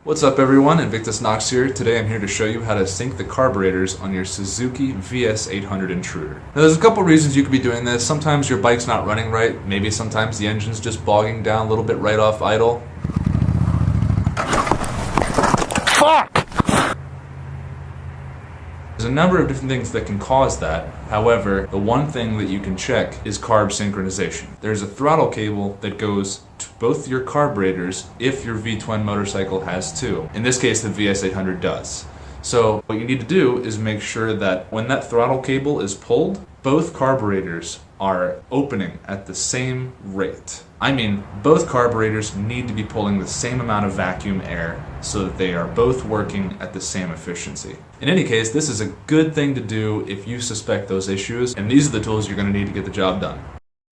What's up everyone, Invictus Knox here. Today I'm here to show you how to sync the carburetors on your Suzuki VS800 Intruder. Now there's a couple reasons you could be doing this. Sometimes your bike's not running right, maybe sometimes the engine's just bogging down a little bit right off idle. Fuck! There's a number of different things that can cause that. However, the one thing that you can check is carb synchronization. There's a throttle cable that goes to both your carburetors if your V-twin motorcycle has two. In this case, the VS800 does. So what you need to do is make sure that when that throttle cable is pulled, both carburetors are opening at the same rate. I mean, both carburetors need to be pulling the same amount of vacuum air so that they are both working at the same efficiency. In any case, this is a good thing to do if you suspect those issues, and these are the tools you're going to need to get the job done.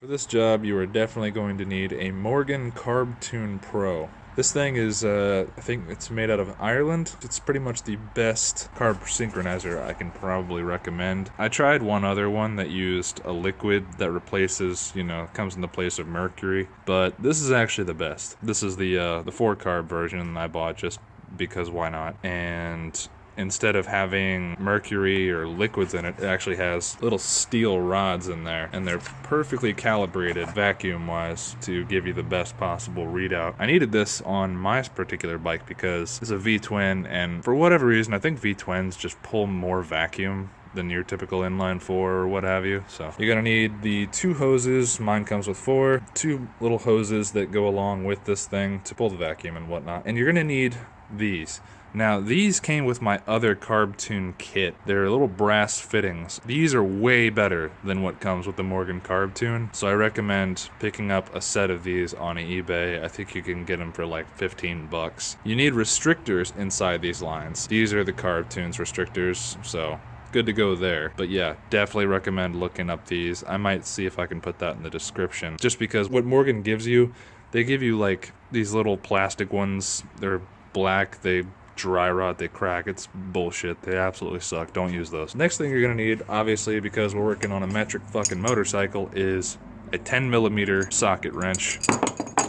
For this job, you are definitely going to need a Morgan Carbtune Pro. This thing is, I think it's made out of Ireland. It's pretty much the best carb synchronizer I can probably recommend. I tried one other one that used a liquid that replaces, comes in the place of mercury, but this is actually the best. This is the 4-carb version I bought just because why not? And instead of having mercury or liquids in it, it actually has little steel rods in there, and they're perfectly calibrated vacuum-wise to give you the best possible readout. I needed this on my particular bike because it's a V-twin, and for whatever reason, I think V-twins just pull more vacuum than your typical inline 4 or what have you. So you're gonna need the 2 hoses. Mine comes with 4. 2 little hoses that go along with this thing to pull the vacuum and whatnot. And you're gonna need these. Now, these came with my other Carbtune kit. They're little brass fittings. These are way better than what comes with the Morgan Carbtune, so I recommend picking up a set of these on eBay. I think you can get them for like 15 bucks. You need restrictors inside these lines. These are the Carbtune's restrictors, so good to go there. But yeah, definitely recommend looking up these. I might see if I can put that in the description, just because what Morgan gives you, they give you like these little plastic ones. They're black, they dry rot, they crack. It's bullshit. They absolutely suck. Don't use those. Next thing you're gonna need, obviously because we're working on a metric fucking motorcycle, is a 10mm socket wrench.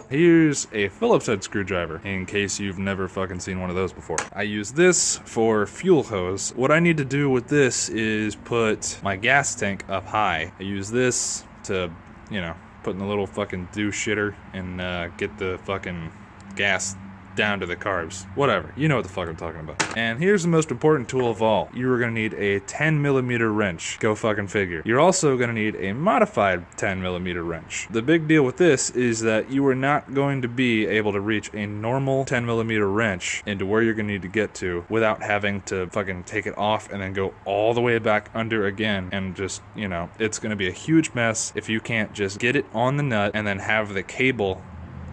Here's a Phillips head screwdriver, in case you've never fucking seen one of those before. I use this for fuel hose. What I need to do with this is put my gas tank up high. I use this to, put in the little fucking douche shitter and get the fucking gas down to the carbs. Whatever. You know what the fuck I'm talking about. And here's the most important tool of all. You are going to need a 10mm wrench. Go fucking figure. You're also going to need a modified 10mm wrench. The big deal with this is that you are not going to be able to reach a normal 10mm wrench into where you're going to need to get to without having to fucking take it off and then go all the way back under again, and just, it's going to be a huge mess if you can't just get it on the nut and then have the cable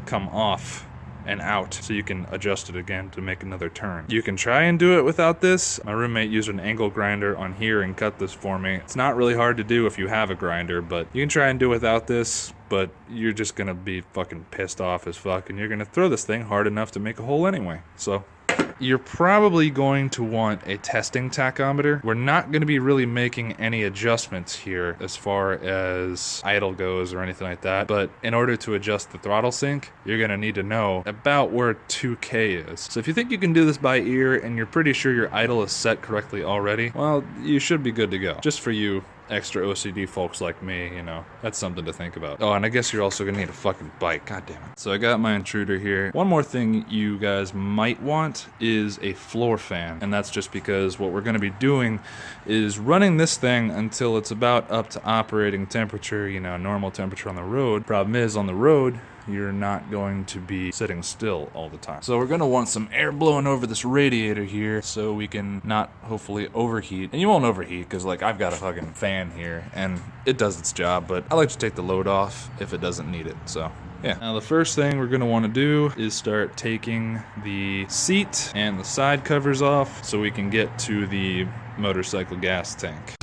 come off and out so you can adjust it again to make another turn. You can try and do it without this. My roommate used an angle grinder on here and cut this for me. It's not really hard to do if you have a grinder, but you can try and do it without this, but you're just gonna be fucking pissed off as fuck, and you're gonna throw this thing hard enough to make a hole anyway. So you're probably going to want a testing tachometer. We're not going to be really making any adjustments here as far as idle goes or anything like that, but in order to adjust the throttle sync, you're going to need to know about where 2K is. So if you think you can do this by ear and you're pretty sure your idle is set correctly already, well, you should be good to go. Just for you extra OCD folks like me, that's something to think about. Oh, and I guess you're also gonna need a fucking bike. God damn it. So I got my Intruder here. One more thing you guys might want is a floor fan, and that's just because what we're gonna be doing is running this thing until it's about up to operating temperature, normal temperature on the road. Problem is, on the road, you're not going to be sitting still all the time. So we're gonna want some air blowing over this radiator here so we can not hopefully overheat. And you won't overheat because I've got a fucking fan here and it does its job, but I like to take the load off if it doesn't need it. So yeah. Now the first thing we're gonna wanna do is start taking the seat and the side covers off so we can get to the motorcycle gas tank.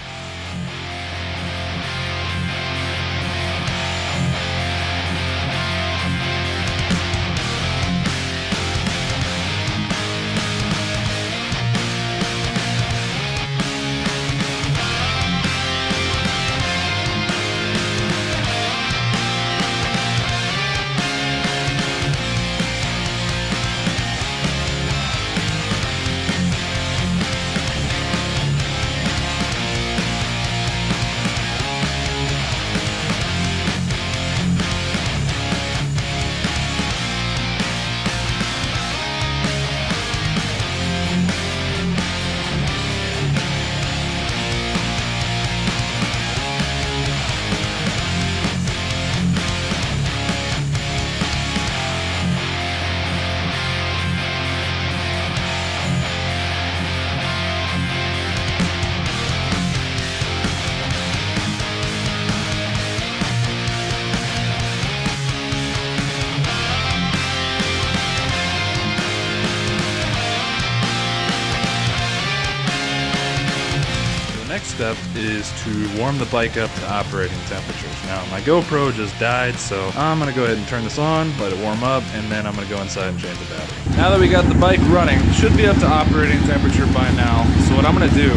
next step is to warm the bike up to operating temperatures. Now my GoPro just died, so I'm gonna go ahead and turn this on, let it warm up, and then I'm gonna go inside and change the battery. Now that we got the bike running, it should be up to operating temperature by now. So what I'm gonna do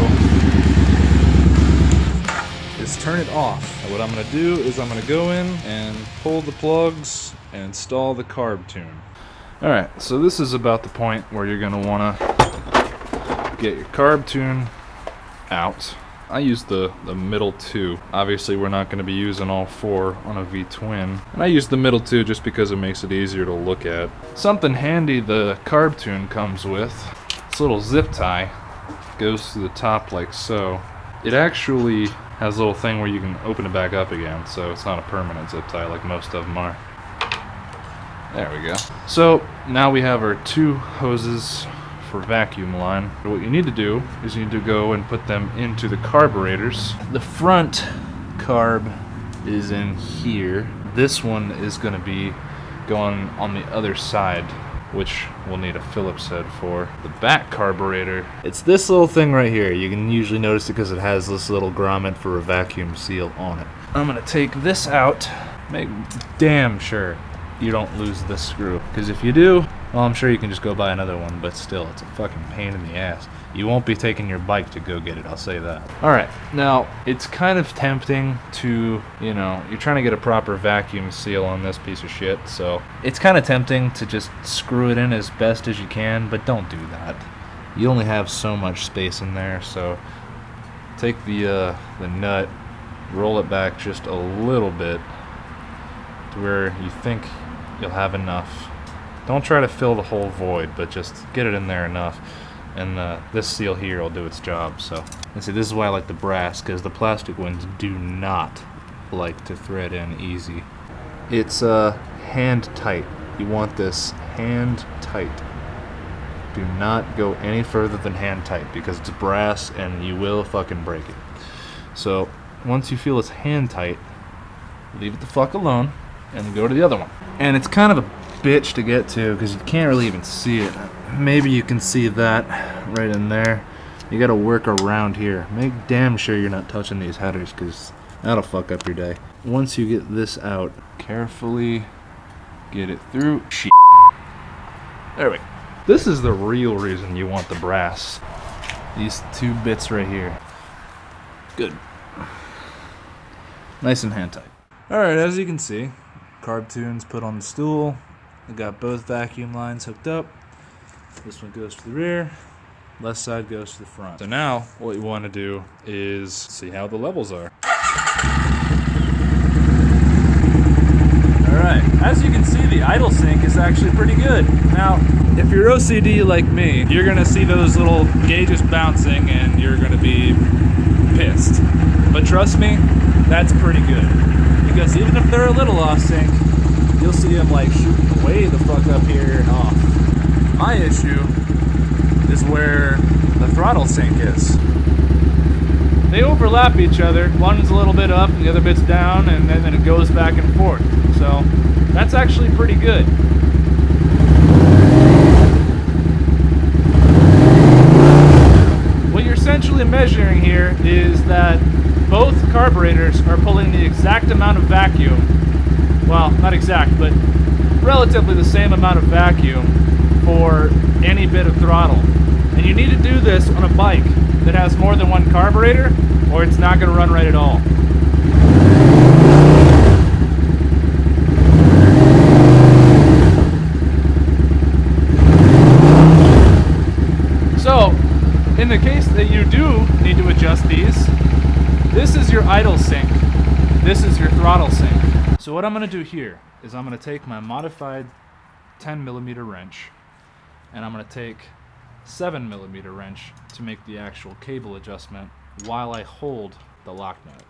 is turn it off. And what I'm gonna do is I'm gonna go in and pull the plugs and install the Carbtune. Alright, so this is about the point where you're gonna wanna get your Carbtune out. I use the middle two. Obviously we're not going to be using all four on a V-twin. And I use the middle two just because it makes it easier to look at. Something handy the Carbtune comes with. This little zip tie goes to the top like so. It actually has a little thing where you can open it back up again, so it's not a permanent zip tie like most of them are. There we go. So now we have our two hoses for vacuum line. What you need to do is you need to go and put them into the carburetors. The front carb is in here. This one is going to be going on the other side, which we'll need a Phillips head for. The back carburetor, it's this little thing right here. You can usually notice it because it has this little grommet for a vacuum seal on it. I'm going to take this out, make damn sure you don't lose this screw, because if you do, well, I'm sure you can just go buy another one, but still, it's a fucking pain in the ass. You won't be taking your bike to go get it, I'll say that. Alright, now, it's kind of tempting to, you know, you're trying to get a proper vacuum seal on this piece of shit, so it's kind of tempting to just screw it in as best as you can, but don't do that. You only have so much space in there, so take the nut, roll it back just a little bit to where you think you'll have enough. Don't try to fill the whole void, but just get it in there enough. And this seal here will do its job. So, and see, this is why I like the brass, because the plastic ones do not like to thread in easy. It's hand tight. You want this hand tight. Do not go any further than hand tight, because it's brass and you will fucking break it. So, once you feel it's hand tight, leave it the fuck alone and go to the other one. And it's kind of a bitch to get to because you can't really even see it. Maybe you can see that right in there. You gotta work around here. Make damn sure you're not touching these headers because that'll fuck up your day. Once you get this out, carefully get it through. Shit. There we go. This is the real reason you want the brass. These two bits right here. Good. Nice and hand tight. Alright, as you can see, Carbtune's put on the stool. I got both vacuum lines hooked up. This one goes to the rear, left side goes to the front. So now, what you want to do is see how the levels are. Alright, as you can see, the idle sync is actually pretty good. Now, if you're OCD like me, you're going to see those little gauges bouncing and you're going to be pissed. But trust me, that's pretty good. Because even if they're a little off sync, you'll see them like shooting way the fuck up here and off. My issue is where the throttle sync is. They overlap each other. One's a little bit up and the other bit's down, and then it goes back and forth. So that's actually pretty good. What you're essentially measuring here is that both carburetors are pulling the exact amount of vacuum. Well, not exact, but relatively the same amount of vacuum for any bit of throttle. And you need to do this on a bike that has more than one carburetor, or it's not going to run right at all. So, in the case that you do need to adjust these, this is your idle sync. This is your throttle sync. So what I'm going to do here is I'm going to take my modified 10mm wrench and I'm going to take 7mm wrench to make the actual cable adjustment while I hold the lock nut.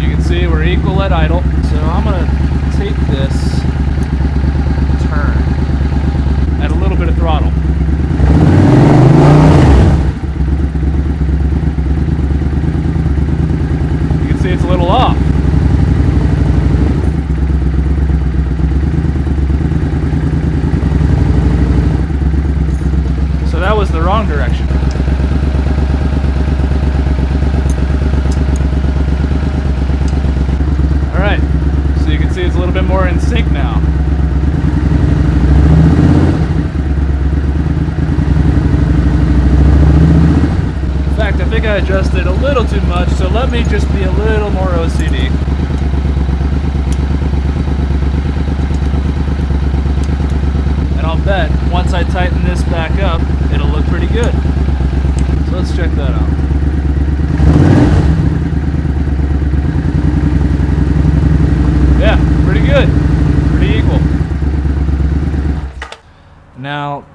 You can see we're equal at idle, so I'm going to take this turn at a little bit of throttle. See, it's a little off. So that was the wrong direction. Alright, so you can see it's a little bit more in sync now. In fact, I think I adjusted a little too much, so let me just be a little more OCD. And I'll bet once I tighten this back up, it'll look pretty good. So let's check that out. Yeah, pretty good. Pretty equal. Now,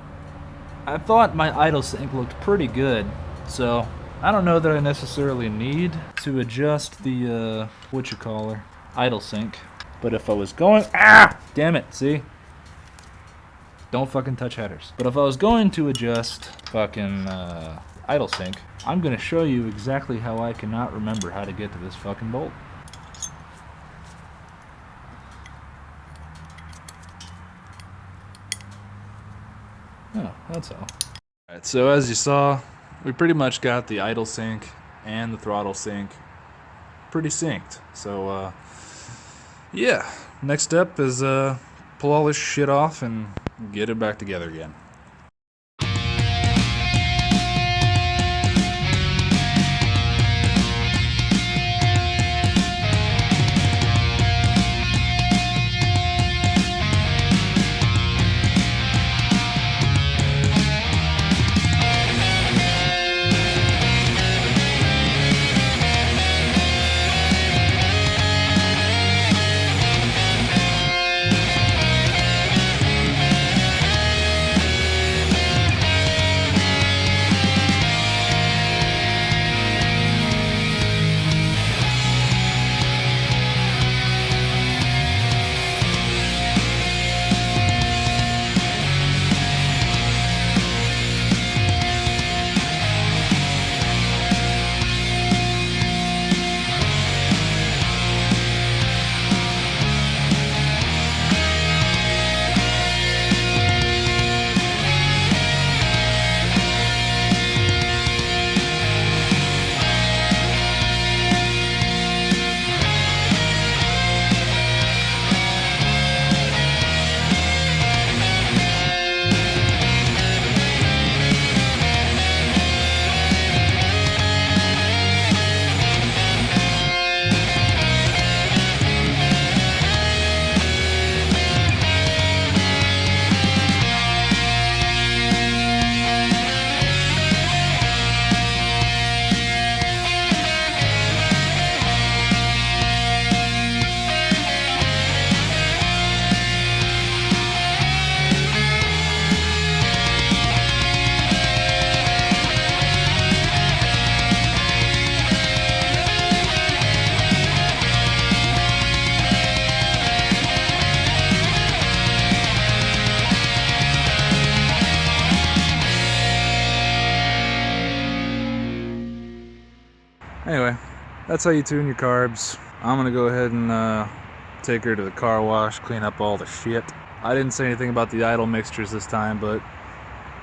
I thought my idle sync looked pretty good, so I don't know that I necessarily need to adjust the, idle sync. But if I was going, damn it, see? Don't fucking touch headers. But if I was going to adjust fucking idle sync, I'm gonna show you exactly how I cannot remember how to get to this fucking bolt. Oh, that's all. Alright, so as you saw, we pretty much got the idle sync and the throttle sync pretty synced. So, yeah. Next step is pull all this shit off and get it back together again. Anyway, that's how you tune your carbs. I'm gonna go ahead and take her to the car wash, clean up all the shit. I didn't say anything about the idle mixtures this time, but,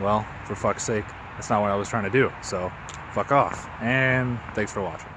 well, for fuck's sake, that's not what I was trying to do, so fuck off. And thanks for watching.